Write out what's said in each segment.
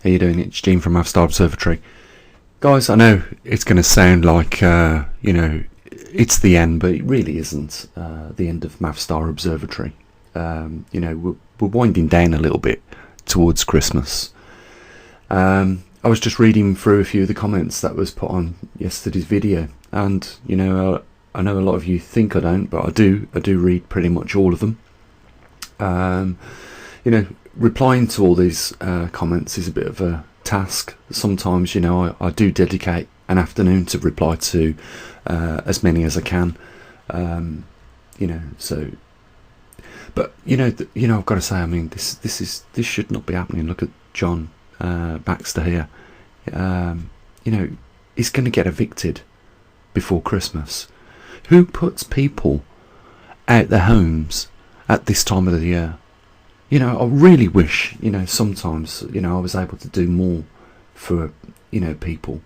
How you doing? It's Gene from maverickstar Observatory. Guys, I know it's going to sound like, it's the end, but it really isn't the end of maverickstar Observatory. We're winding down a little bit towards Christmas. I was just reading through a few of the comments that was put on yesterday's video, and I know a lot of you think I don't, but I do read pretty much all of them. Replying to all these comments is a bit of a task. Sometimes, I do dedicate an afternoon to reply to as many as I can. But I've got to say, I mean, this should not be happening. Look at John Baxter here. He's going to get evicted before Christmas. Who puts people out their homes at this time of the year? I really wish, sometimes, I was able to do more for, people.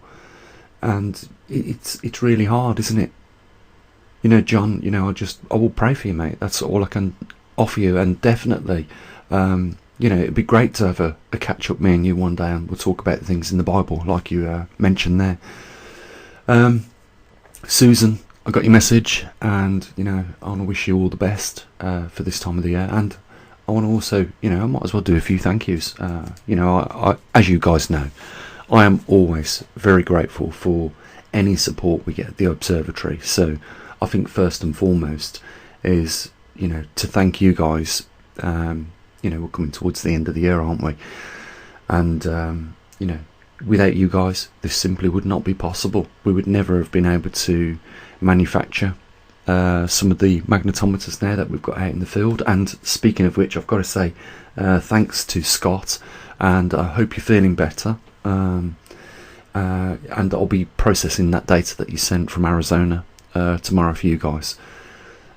And it's really hard, isn't it? John, I will pray for you, mate. That's all I can offer you. And definitely, it'd be great to have a catch up, me and you, one day, and we'll talk about things in the Bible, like you mentioned there. Susan, I got your message, and, I want to wish you all the best for this time of the year. And I want to also, I might as well do a few thank yous. I, as you guys know, I am always very grateful for any support we get at the observatory. So I think first and foremost is, to thank you guys. We're coming towards the end of the year, aren't we? And, without you guys, this simply would not be possible. We would never have been able to manufacture some of the magnetometers now that we've got out in the field. And speaking of which, I've got to say thanks to Scott, and I hope you're feeling better, and I'll be processing that data that you sent from Arizona tomorrow for you guys.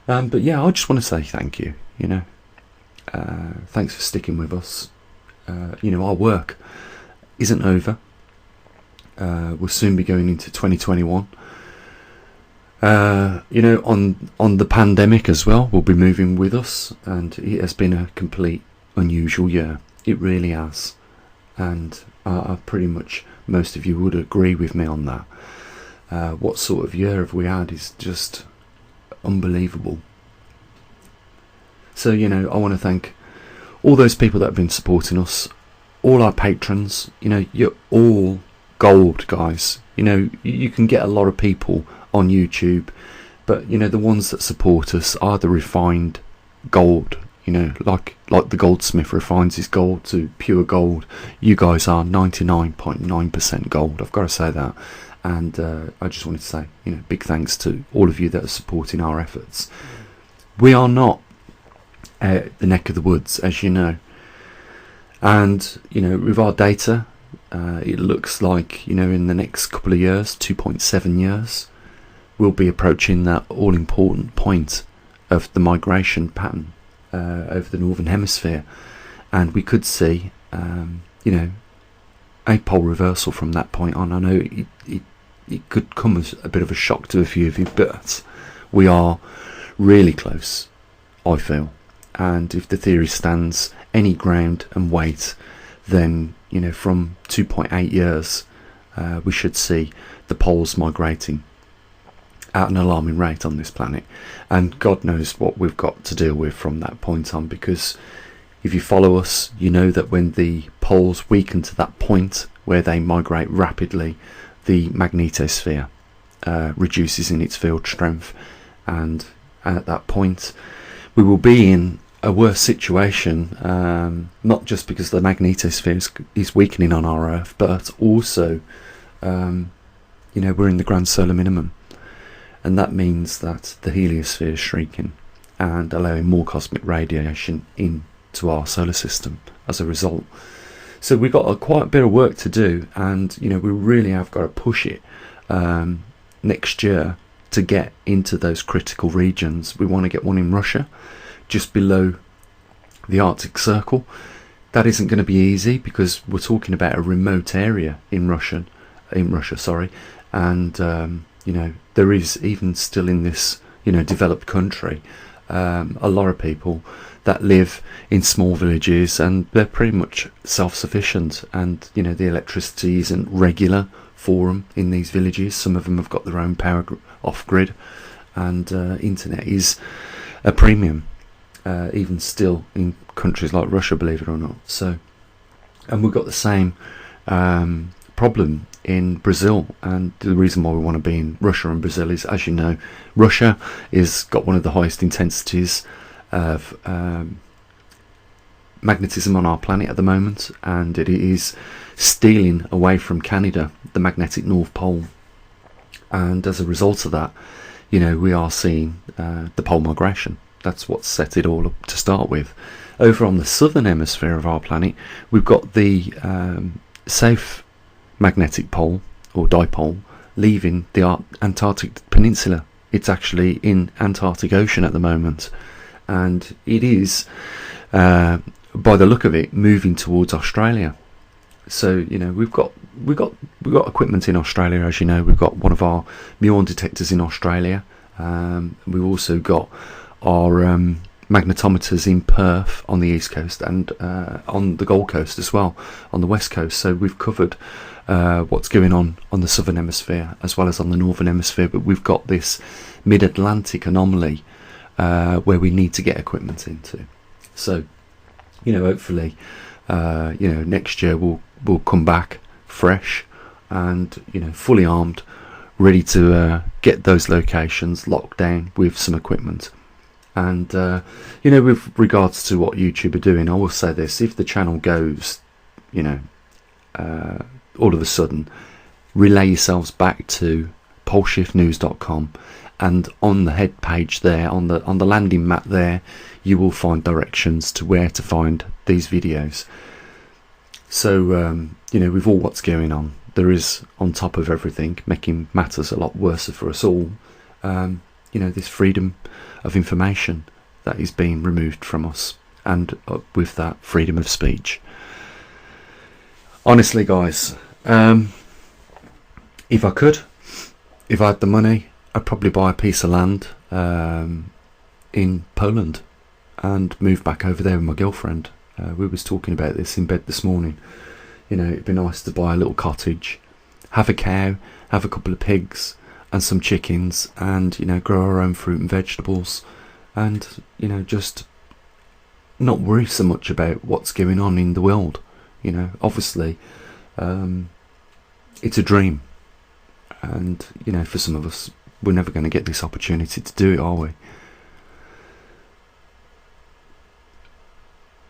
But yeah, I just want to say thank you. Thanks for sticking with us. Our work isn't over. We'll soon be going into 2021. On the pandemic as well will be moving with us, and it has been a complete unusual year. It really has, and pretty much most of you would agree with me on that. What sort of year have we had is just unbelievable. So I want to thank all those people that have been supporting us, all our patrons. You're all gold, guys. You can get a lot of people on YouTube, but the ones that support us are the refined gold. Like the goldsmith refines his gold to pure gold. You guys are 99.9% gold. I've got to say that. And I just wanted to say, big thanks to all of you that are supporting our efforts. We are not out the neck of the woods, as you know. And with our data, it looks like in the next couple of years, 2.7 years, we'll be approaching that all-important point of the migration pattern over the northern hemisphere, and we could see a pole reversal from that point on. I know it could come as a bit of a shock to a few of you, but we are really close, I feel. And if the theory stands any ground and weight, then from 2.8 years we should see the poles migrating at an alarming rate on this planet. And God knows what we've got to deal with from that point on, because if you follow us, you know that when the poles weaken to that point where they migrate rapidly, the magnetosphere reduces in its field strength, and at that point we will be in a worse situation, not just because the magnetosphere is weakening on our Earth, but also we're in the grand solar minimum, and that means that the heliosphere is shrinking and allowing more cosmic radiation into our solar system as a result. So we've got quite a bit of work to do, and we really have got to push it next year to get into those critical regions. We want to get one in Russia, just below the Arctic Circle. That isn't going to be easy, because we're talking about a remote area in Russia, and there is, even still in this developed country, a lot of people that live in small villages, and they're pretty much self-sufficient, and you know, the electricity isn't regular for them in these villages. Some of them have got their own power off grid, and internet is a premium, even still in countries like Russia, believe it or not. So, and we've got the same problem in Brazil, and the reason why we want to be in Russia and Brazil is, as you know, Russia is got one of the highest intensities of magnetism on our planet at the moment, and it is stealing away from Canada the magnetic North Pole, and as a result of that, you know, we are seeing the pole migration. That's what set it all up to start with. Over on the southern hemisphere of our planet, we've got the safe magnetic pole or dipole leaving the Antarctic Peninsula. It's actually in Antarctic Ocean at the moment, and it is, by the look of it, moving towards Australia. So you know, we've got equipment in Australia, as you know. We've got one of our muon detectors in Australia. We've also got our magnetometers in Perth on the east coast, and on the Gold Coast as well, on the west coast. So we've covered what's going on the southern hemisphere as well as on the northern hemisphere, but we've got this mid-Atlantic anomaly where we need to get equipment into. So you know, hopefully you know, next year we'll come back fresh and, you know, fully armed, ready to get those locations locked down with some equipment. And you know, with regards to what YouTube are doing, I will say this: if the channel goes, you know, all of a sudden, relay yourselves back to poleshiftnews.com, and on the head page there, on the landing map there, you will find directions to where to find these videos. So you know, with all what's going on, there is, on top of everything, making matters a lot worse for us all, you know, this freedom of information that is being removed from us, and with that, freedom of speech. Honestly, guys, if I had the money, I'd probably buy a piece of land in Poland and move back over there with my girlfriend. We was talking about this in bed this morning. You know, it'd be nice to buy a little cottage, have a cow, have a couple of pigs and some chickens, and, you know, grow our own fruit and vegetables, and, you know, just not worry so much about what's going on in the world. You know, obviously it's a dream, and, you know, for some of us, we're never going to get this opportunity to do it, are we?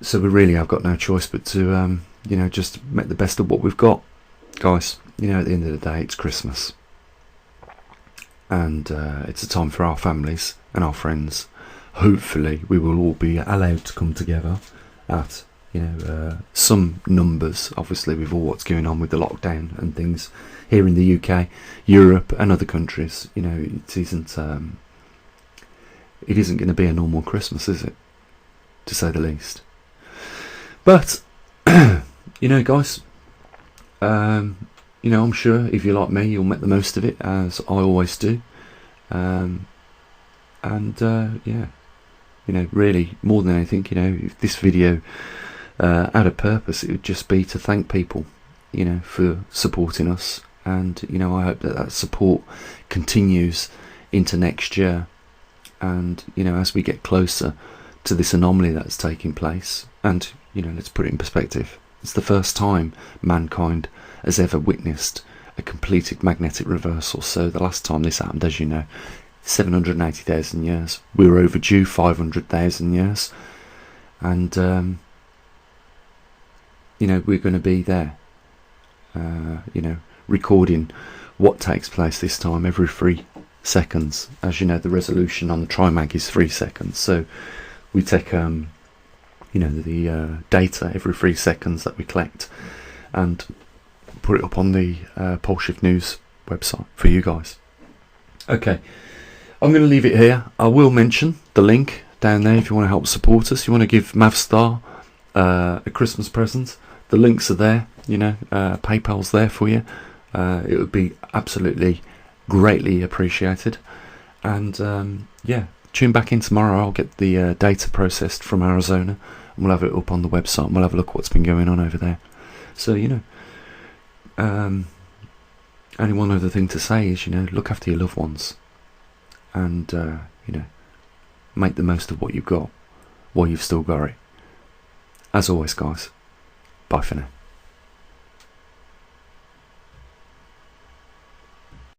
So we really have got no choice but to you know, just make the best of what we've got, guys. You know, at the end of the day, it's Christmas, and it's a time for our families and our friends. Hopefully we will all be allowed to come together at, you know, some numbers, obviously, with all what's going on with the lockdown and things here in the UK, Europe and other countries. You know, it isn't going to be a normal Christmas, is it, to say the least? But you know, guys, you know, I'm sure if you're like me, you'll make the most of it, as I always do. And yeah, you know, really, more than anything, you know, if this video had a purpose, it would just be to thank people, you know, for supporting us. And, you know, I hope that support continues into next year. And, you know, as we get closer to this anomaly that's taking place, and, you know, let's put it in perspective, it's the first time mankind has ever witnessed a completed magnetic reversal. So the last time this happened, as you know, 780,000 years. We were overdue 500,000 years, and you know, we're going to be there, you know, recording what takes place this time every 3 seconds. As you know, the resolution on the TriMag is 3 seconds, so we take you know, the data every 3 seconds that we collect and put it up on the Poleshift News website for you guys. Okay, I'm going to leave it here. I will mention the link down there if you want to help support us. You want to give maverickstar a Christmas present, the links are there. You know, PayPal's there for you. It would be absolutely greatly appreciated. And yeah, tune back in tomorrow. I'll get the data processed from Arizona, and we'll have it up on the website, and we'll have a look what's been going on over there. So, only one other thing to say is, look after your loved ones, and make the most of what you've got while you've still got it. As always, guys, bye for now.